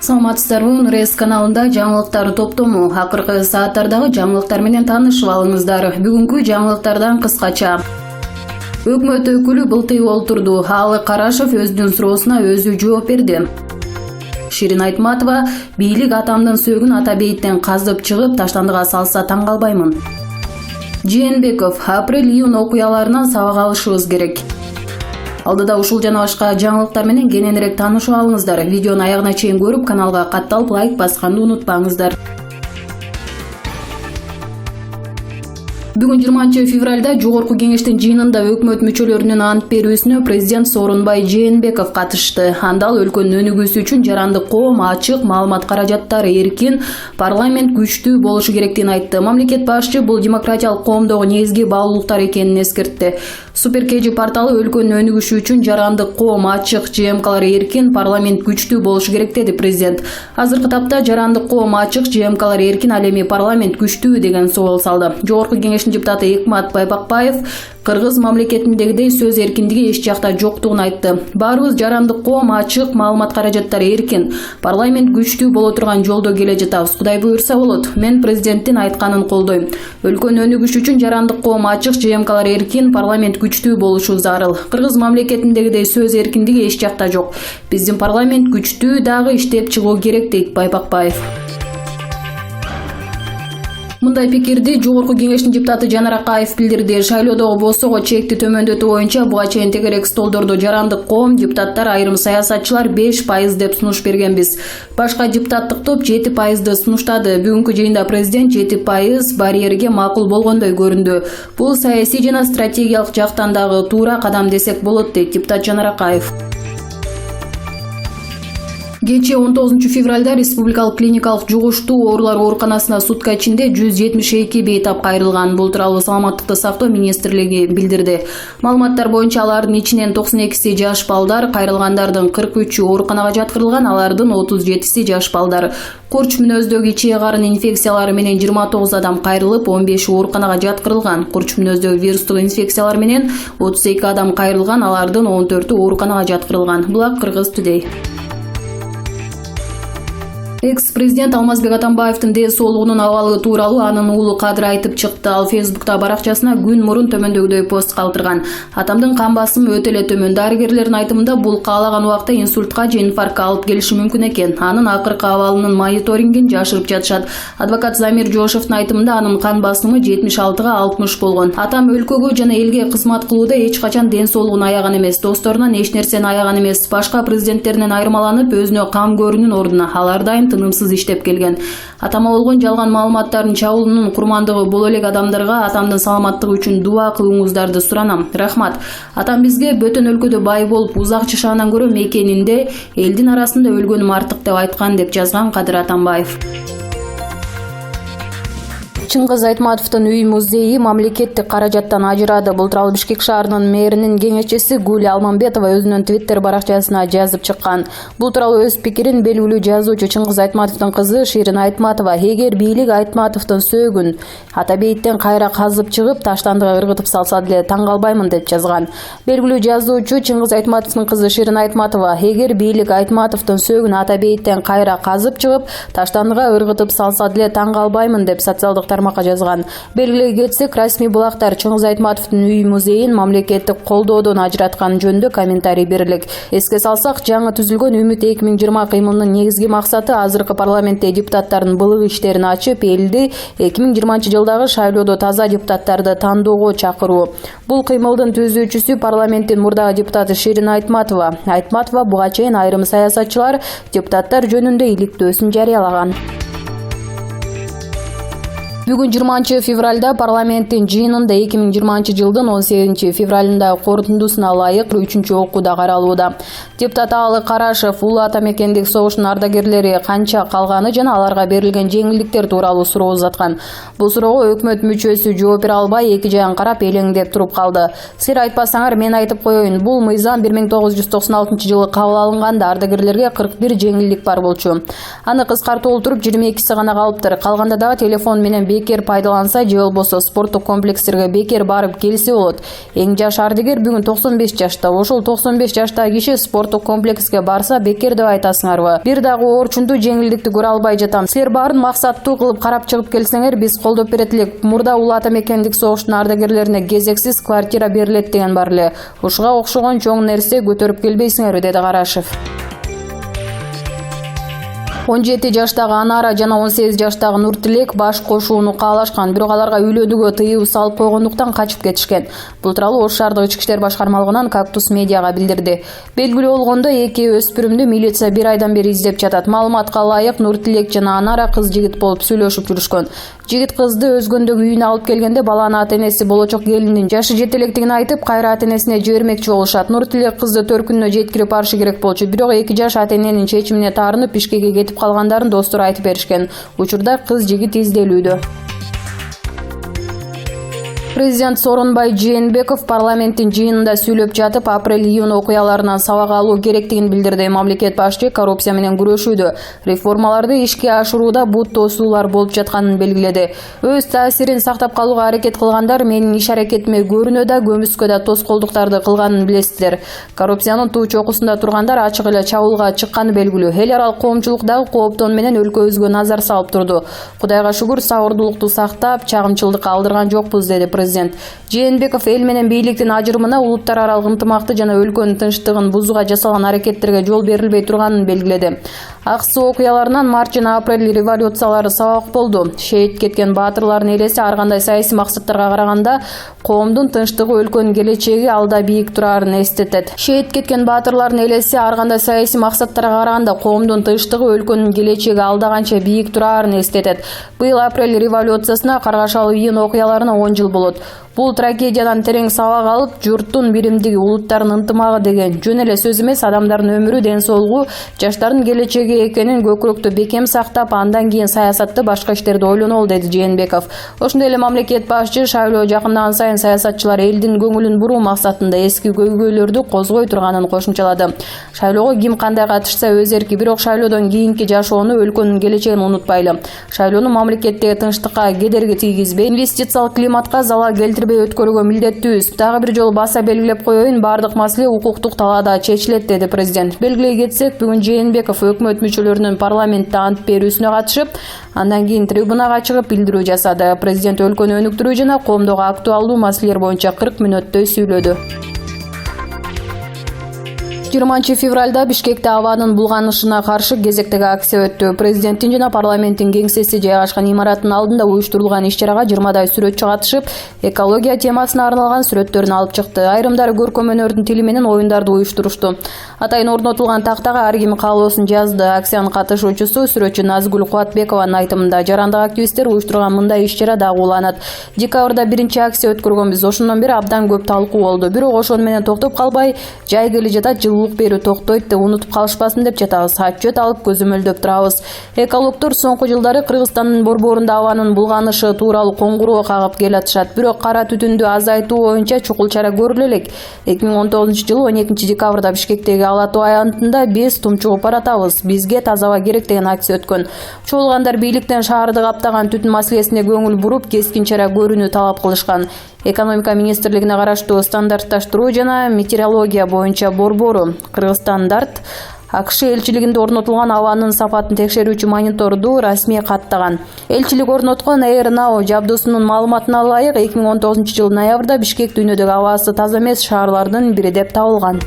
Саламатсыздарбы, Нурес каналында жаңылыктар топтому. Акыркы сааттардагы жаңылыктар менен таанышып алыңыздар. Бүгүнкү жаңылыктардан кыскача. Өкмөт өкүлү былтый олтурду. Алы Карашев өзүнүн суроосуна өзү жооп берди. Ширин Айтматова бийлик атамдын сөөгүн ата бейиттен казып чыгып таштандыга салса таң калбаймын. Жээнбеков: апрель-июнь окуяларынан сабак алышыбыз керек. Алдыда ушул жана башка жаңылыктар менен кененирээк таанышып алыңыздар. Видеону аягына чейин көрүп, каналга катталып лайк басканды унутпаңыздар. Бүгүн 20 февралда Жогорку кеңештин жыйынында өкмөт мүчөлөрүнүн ант берүүсүнө президент Сооронбай Жээнбеков катышты. Андал өлкөнүн өнүгүүсү үчүн жарандык коом, ачык маалымат каражаттары эркин, парламент күчтүү болушу керектигин айтты. Мамлекет башчы бул демократиялык коомдогу негизги баалуулуктар экенин эскертти. Супер Кежи порталы өлкөнүн өнүгүшү үчүн жарандык коом, ачык, ЖМКлар эркин, парламент күчтүү болушу керек деди президент. Азыркы тапта жарандык коом, ачык, ЖМКлар эркин, ал эми парламент күчтүү деген суроол салды. Жогорку кеңештин депутаты Экмат Байпакбаев Кыргыз мамлекетиндегидей сөз эркиндиги эч жакта жоктугун айтты. Баарыбыз жарандык коом, ачык, маалымат каражаттары эркин, парламент күчтүү боло турган жолдо келе жатабыз. Кудай буйрса болот. Мен президенттин айтканын колдойм. Өлкөнүн өнүгүшү үчүн жарандык коом, ачык, ЖМКлар эркин, парламент күчтүү болушу зарыл. Кыргыз мамлекетиндегидей сөз эркиндиги эч жакта жок. Биздин парламент күчтүү, дагы иштеп чыгуу керек дейт Байпакбаев. Мындай пикирди Жогорку кеңештин депутаты Жанар Акаев билдирди. Шайлоодогу босого чекти төмөндөтүү боюнча буга чейин тегерек столдордо жарандык коом, депутаттар, айрым саясатчылар 5% деп сунуш бергенбиз. Башка депутаттык топ 7%ды сунуштады. Бүгүнкү жыйында президент 7% барьерге макул болгондой көрүндү. Бул саясий жана стратегиялык жактан дагы туура кадам десек болот дейт депутат Жанар Акаев. Кечээ 19 февралда Республикалык клиникалык жугуштуу оорулар ооруканасына сутка ичинде 172 бейтап кайрылган. Бул тууралуу Саламаттыкты сактоо министрлиги билдирди. Маалыматтар боюнча алардын ичинен 92си жаш балдар, кайрылгандардын 43-ü ооруканага жаткырылган, алардын 37си жаш балдар. Курч мүнөздөгү ичээ карын инфекциялары менен 29 адам кайрылып, 15 ооруканага жаткырылган. Курч мүнөздөгү вирустук инфекциялар менен 32 адам кайрылган, алардын 14-ü ооруканага жаткырылган. Булак Кыргыз Today. Экс-президент Алмазбек Атамбаевдин ден соолугунун абалы тууралуу анын уулу Кадыр айтып чыкты. Ал Фейсбукта баракчасына күн мурун төмөндөгүдөй пост калтырган. Атамдын кан басымы өтө эле төмөн. Дарыгерлердин айтымында бул каалаган убакта инсультка же инфарктка алып келиши мүмкүн экен. Анын акыркы абалынын мониторингин жашырып жатышат. Адвокат Замир Жошевдин айтымында анын кан басымы 76га 60 болгон. Атам өлкөгө жана элге кызмат кылууда эч качан ден соолугун аяган эмес, досторунан эч нерсени аяган эмес. Башка президенттеринен айырмаланып, өзүнө кам көрүүнүн ордуна алар дайым тынымсыз иштеп келген. Атама болгон жалган маалыматтардын чабуулунун курмандыгы боло элек адамдарга атамдын саламаттыгы үчүн дуа кылууңуздарды суранам. Рахмат. Атам бизге бөтөн өлкөдө бай болуп узак жашагандан көрө мекенинде элдин арасында өлгөнүм артык деп айткан деп жазган Кадыр Атамбаев. Чыңгыз Айтматовдун үй музейи мамлекеттик каражаттан ажырады. Бул тууралуу Бишкек шаарынын мэринин кеңешчиси Гүл Алмамбетова өзүнүн Twitter баракчасына жазып чыккан. Бул тууралуу өз пикирин белгилүү жазуучу Чыңгыз Айтматовдун кызы Ширин Айтматова эгер бийлик Айтматовдун сөөгүн ата бейиттен кайра казып чыгып таштандыга ыргытып салса деле таң калбаймын деп жазган. Белгилүү жазуучу Чыңгыз Айтматовдун кызы Ширин Айтматова эгер бийлик Айтматовдун сөөгүн ата бейиттен кайра казып чыгып таштандыга ыргытып салса деле таң калбаймын деп социалдык тармакка жазган. Белгилей кетсек, расмий булактар Чыңгыз Айтматовдун үй музейин мамлекеттик колдоодон ажыраткан жөнүндө комментарий берилик. Эске салсак, жаңы түзүлгөн Үмүт 2020 кыймылынын негизги максаты азыркы парламентте депутаттардын былык иштерин ачып, элди 2020 жылдагы шайлоодо таза депутаттарды тандоого чакыруу. Бул кыймылдын түзүүчүсү парламенттин мурдагы депутаты Ширин Айтматова. Айтматова буга чейин айрым саясатчылар депутаттар жөнүндө иликтөөсүн жарыялаган. Бүгүн 20 февралда парламенттин жыйынында 2020 жылдын 18 февралында корутундусуна ылайык 3-чү окууда каралууда. Депутат Алы Карашев улуу ата мекендик согуштун ардагерлери канча калганы жана аларга берилген жеңилдиктер тууралуу суроо узаткан. Бул суроого өкмөт мүчөсү жооп бере албай эки жагын карап элеңдеп туруп калды. Сир айтпасаңар мен айтып коеюн, бул мыйзам 1996 жылы кабыл алынганда ардагерлерге 41 жеңилдик бар болчу. Аны кыскартып олтуруп 22си гана калыптыр. Калганда дагы телефон менен бекер пайдаланса же болбосо спорттук комплекстерге бекер барып келсе болот. Эң жаш ардыгер бүгүн 95 жашта. Ошол 95 жаштагы киши спорттук комплекске барса бекер деп айтасыңарбы? Бир дагы оорчунду жеңилдикти көрө албай жатам. Силер баарын максаттуу кылып карап чыгып келсеңер, биз колдоп берет элек. Мурда Улуу Ата Мекендик согуштун ардагерлерине кезексиз квартира берилет деген бар эле. Ушуга окшогон чоң нерсе көтөрүп келбейсиңерби, деди Карашев. 17 жаштагы Анара жана 18 жаштагы Нуртилек баш кошууну каалашкан, бирок аларга үйлөнүүгө тыюу салып койгондуктан качып кетишкен. Бул тууралуу Ош шаардык ички иштер башкармалыгынан Кактус медиага билдирди. Белгилүү болгондой, эки өспүрүмдү милиция бир айдан бери издеп жатат. Маалыматка ылайык, Нуртилек жана Анара кыз-жигит болуп сүйлөшүп жүрүшкөн. Жигит кызды өзгөндөгү үйүнө алып келгенде баланын ата-энеси болочок келиндин жашы жете электигин айтып, кайра ата-энесине жибермекчи болушат. Нуртилек кызды 4 күнүнө жеткирип барышы керек болчу, бирок 2 жаш ата-эненин чечимине таарынып Бишкекке кетип калгандарын достору айтып беришкен. Учурда кыз-жигит изделүүдө. Президент Сооронбай Жээнбеков парламенттин жыйынында сүйлөп жатып, апрель-июнь окуяларынан сабак алуу керектигин билдирди. Мамлекет башчы коррупция менен күрөшүүдө, реформаларды ишке ашырууда бут тосуулар болуп жатканын белгиледи. Өз таасирин сактап калууга аракет кылгандар менин иш аракетиме көрүнө да, көмүскө да тоскоолдуктарды кылганын билесиздер. Коррупциянын туу чокусунда тургандар ачык эле чабуулга чыкканы белгилүү. Эл аралык коомчулук дагы кооптон менен өлкөбүзгө назар салып турду. Кудайга шүгүр, сабырдуулукту сактап, чагымчылдыкка алдырган жокпуз, деди президент. Жээнбеков эл менен бийликтин ажырымына, улуттар аралык ынтымакты жана өлкөнүн тынчтыгын бузууга жасалган аракеттерге жол берилбей турганын белгиледи. Аксы окуяларынан март жана апрель революциялары сабак болду. Шейит кеткен баатырлардын элеси ар кандай саясий максаттарга караганда коомдун тынчтыгы, өлкөнүн келечеги алда бийик турарын эстетет. Шейит кеткен баатырлардын элеси ар кандай саясий максаттарга караганда коомдун тынчтыгы, өлкөнүн келечеги алда канча бийик турарын эстетет. Быйыл апрель революциясына, Каргашалы июнь окуяларына 10 жыл болот. Бул трагедиядан терең сабак алып, журттун биримдиги, улуттардын ынтымагы деген жөн эле сөз эмес, адамдардын өмүрү, ден соолугу, жаштардын келечеги экенин көкүрөктө бекем сактап, андан кийин саясатты, башка иштерди ойлонолу, деди Жээнбеков. Ошондой эле мамлекет башчы шайлоо жакындаган сайын саясатчылар элдин көңүлүн буруу максатында эски көйгөйлөрдү козгой турганын кошумчалады. Шайлоого ким кандай катышса өз эрки, бирок шайлоодон кийинки жашоону, өлкөнүн келечегин унутпайлы. Шайлоону мамлекеттеги тынчтыкка кедерги тийгизбей, инвестициялык климатка залал келтирбей өткөрүүгө милдеттүүбүз. Дагы бир жолу баса белгилеп коеюн, бардык маселе укуктук талаада чечилет, деди президент. Белгилей кетсек, бүгүн Жээнбеков өкмөт мүчөлөрүнүн парламентте ант берүүсүнө катышып, андан кийин трибунага чыгып билдирүү жасады. Президент өлкөнү өнүктүрүү жана коомдогу актуалдуу маселелер боюнча 40 мүнөттөй сүйлөдү. 20 февралда Бишкекте абанын булганышына каршы кезектеги акция өттү. Президенттин жана парламенттин кеңсеси жайгашкан имараттын алдында уюштурулган иш-чарага 20дай сүрөтчү катышып, экология темасына арналган сүрөттөрүн алып чыкты. Айрымдары көркөм өнөрдүн тили менен оюндарды уюштурушту. Атайын орнотулган тактага ар ким каалоосун жазды. Акциянын катышуучусу сүрөтчү Назгүл Кубатбекованын айтымында, жарандык активисттер уюштурган мындай иш-чара дагы уланат. Декабрда биринчи акция өткөргөнбүз. Ошондон бери абдан көп талкуу болду. Бирок ошону менен токтоп калбай, жай келе жатат, жылуулук берүү токтойт деп унутуп калышпасын деп жатабыз. Отчет алып көзөмөлдөп турабыз. Экологдор соңку жылдары Кыргызстандын борборунда абанын булганышы тууралуу коңгуроо кагып келатышат. Бирок кара түтүндү азайтуу боюнча чукул чара көрүлө элек. 2019-жылы 12 декабрда Бишкектеги Ала Тоо аянтында биз тумчугуп баратабыз. Бизге таза аба керек деген акция өткөн. Чогулгандар бийликтен шаарды каптаган түтүн маселесине көңүл буруп, кескин чара көрүүнү талап кылышкан. Экономика министрлигине караштуу стандартташтыруу жана метеорология боюнча борбору Кыргызстандарт АКШ элчилигинде орнотулган абанын сапатын текшерүүчү мониторду расмий каттаган. Элчилик орноткон ЭРНАО жабдуусунун маалыматына ылайык, 2019-жылы ноябрда Бишкек дүйнөдөгү абасы таза эмес шаарлардын бири деп табылган.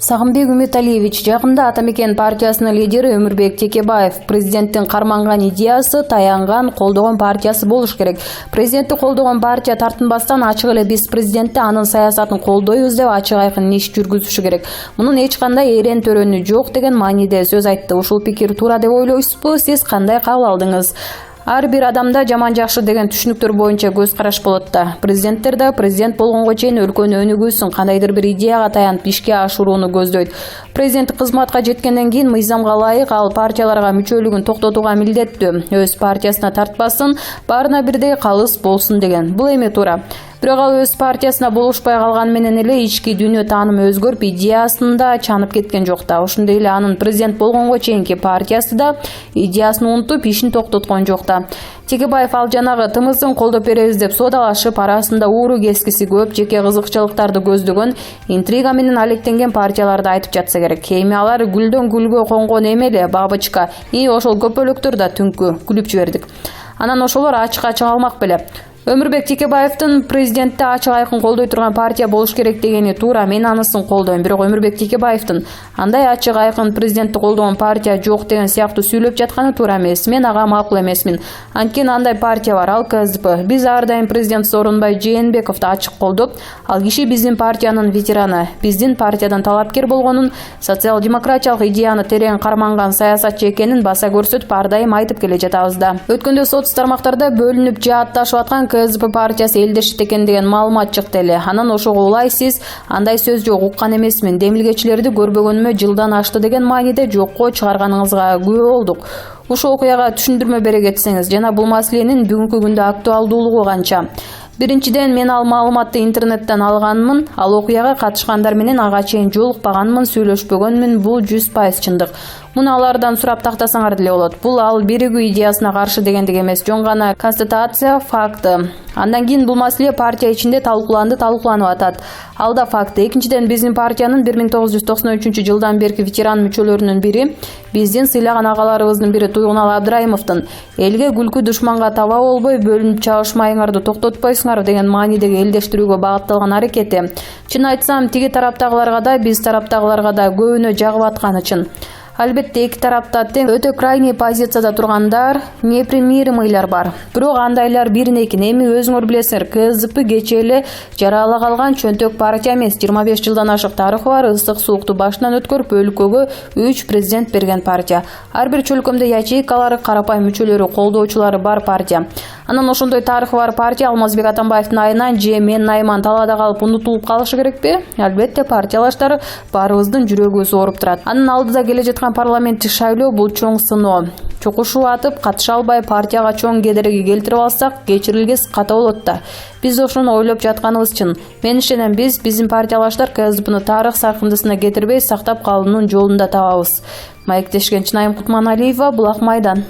Сагынбек Үмүталиевич жакында Ата Мекен партиясынын лидери Өмүрбек Текебаев президенттин карманган идеясы таянган, колдогон партиясы болуш керек. Президентти колдогон партия тартынбастан ачык эле биз президентти анын саясатын колдойбуз деп ачык айкын иш жүргүзүшү керек. Мунун эч кандай эрен төрөнү жок деген мааниде сөз айтты. Ушул пикир туура деп ойлойсузбу? Сиз кандай кабыл алдыңыз? Ар бир адамда жаман жакшы деген түшүнүктөр боюнча көз караш болот да. Президенттер да президент болгонго чейин өлкөнү өнүгүүсүн, кандайдыр бир идеяга таянып ишке ашырууну көздөйт. Президенттик кызматка жеткенден кийин мыйзамга ылайык ал партияларга мүчөлүгүн токтотууга милдеттүү. Өз партиясына тартпасын, баарына бирдей калыс болсун деген. Бул эми туура. Бирок ал өз партиясына болушпай калган менен эле ички дүйнө таанымы өзгөрүп, идеясында чанып кеткен жок да. Ошондой эле анын президент болгонго чейинки партиясы да идеясын унутуп, ишин токтоткон жок да. Текебаев ал жанагы тымыздын колдоп беребиз деп соодалашып, арасында ууру кескиси көп, жеке кызыкчылыктарды көздөгөн, интрига менен алектенген партияларды айтып жатса керек. Эми алар гүлдөн гүлгө конгон эмеле бабочка. Ошол көпөлөктөр да түнкү күлүп жибердик. Анан ошолор ачык алмак беле. Өмүрбек Текебаевдин президентти ачык айкын колдой турган партия болуш керек дегени туура, мен анысын колдойм. Бирок Өмүрбек Текебаевдин андай ачык айкын президентти колдогон партия жок деген сыяктуу сүйлөп жатканы туура эмес. Мен ага макул эмесмин. Анткени андай партия бар, ал КСДП. Биз ар дайым президент Сооронбай Жээнбековду ачык колдоп, ал киши биздин партиянын ветераны, биздин партиядан талапкер болгонун, социал-демократиялык идеяны терең карманган саясатчы экенин баса көрсөтүп ар дайым айтып келе жатабыз да. Өткөндө соц тармактарда бөлүнүп жаатташып аткан КСДП партиясы элдешет экен деген маалымат чыкты эле. Анан ошого улай сиз андай сөз жок уккан эмесмин. Демилгечилерди көрбөгөнүмө жылдан ашты деген мааниде жокко чыгарганыңызга күбө болдук. Ушул окуяга түшүндүрмө бере кетсеңиз жана бул маселенин бүгүнкү күндө актуалдуулугу канча? Биринчиден, мен ал маалыматты интернеттен алганмын, ал окуяга катышкандар менен ага чейин жолукпаганмын, сүйлөшпөгөнмүн, бул 100% чындык. Муну алардан сурап тактасаңар деле болот. Бул ал биригүү идеясына каршы дегендик эмес, жөн гана констатация, факты. Андан кийин бул маселе партия ичинде талкууланып атат. Ал да факты. Экинчиден, биздин партиянын 1993 жылдан берки ветеран мүчөлөрүнүн бири, биздин сыйлаган агаларыбыздын бири Туйгунал Абдрайымовдун элге күлкү душманга таба болбой, бөлүнүп чабышмайыңарды токтотпойсуңар деген маанидеги элдештирүүгө багытталган аракети. Чын айтсам, тиги тараптагыларга да, биз тараптагыларга да көбүнө жагып атканы чын. Албетте эки тарапта тең өтө крайний позицияда тургандар, непримиримыйлар бар. Бирок андайлар биринекин. Эми өзүңөр билесиңер, КСДП кече эле жарала калган чөнтөк партия эмес. 25 жылдан ашык тарыхы бар, ысык суукту башынан өткөрүп, өлкөгө 3 президент берген партия. Ар бир чөлкөмдө ячейкалары, карапайым мүчөлөрү, колдоочулары бар партия. Анан ошондой тарыхы бар партия Алмазбек Атамбаевдин айынан же менин айыман талаада калып унутулуп калышы керекпи? Албетте партиялаштар баарыбыздын жүрөгүбүз ооруп турат. Анын алдыда келе жаткан парламенттик шайлоо бул чоң сыноо. Чокушуп атып, катыша албай партияга чоң кедерги келтирип алсак, кечирилгес ката болот да. Биз ошону ойлоп жатканыбыз чын. Мен ишенем, биздин партиялаштар КСДПны тарых саркындысына кетирбей сактап калуунун жолун да табабыз. Маектешкен Чынайым Кутманалиева, Булак Майдан.